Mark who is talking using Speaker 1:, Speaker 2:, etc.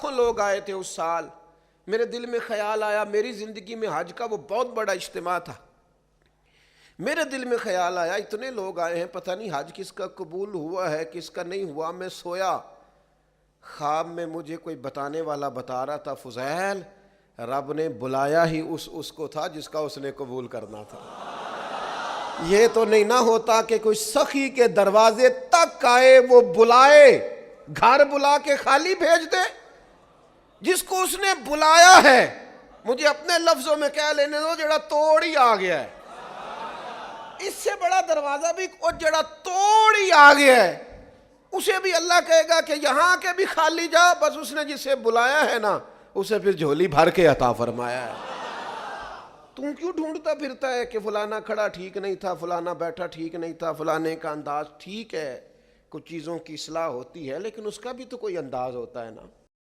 Speaker 1: लाखों लोग आए थे उस साल। मेरे दिल में ख्याल आया, मेरी ज़िंदगी में हज का वो बहुत बड़ा इज्तिमा था। मेरे दिल में ख्याल आया इतने लोग आए हैं, पता नहीं हज किसका कबूल हुआ है किसका नहीं हुआ। मैं सोया, ख्वाब में मुझे कोई बताने वाला बता रहा था, फुज़ैल रब ने बुलाया ही उसको था जिसका उसने कबूल करना था। ये तो नहीं ना होता कि कोई सखी के दरवाजे तक आए, वो बुलाए, घर बुला के खाली भेज दे। जिसको उसने बुलाया है, मुझे अपने लफ्जों में कह लेने दो, जड़ा तोड़ ही आ गया है। इससे बड़ा दरवाजा भी और जड़ा तोड़ ही आ गया है, उसे भी अल्लाह कहेगा कि यहां के भी खाली जा, बस उसने जिसे बुलाया है ना उसे फिर झोली भर के अता फरमाया है। तू क्यों ढूंढता फिरता है कि फलाना खड़ा ठीक नहीं था, फलाना बैठा ठीक नहीं था, फलाने का अंदाज ठीक है। कुछ चीज़ों की इस्लाह होती है लेकिन उसका भी तो कोई अंदाज होता है ना।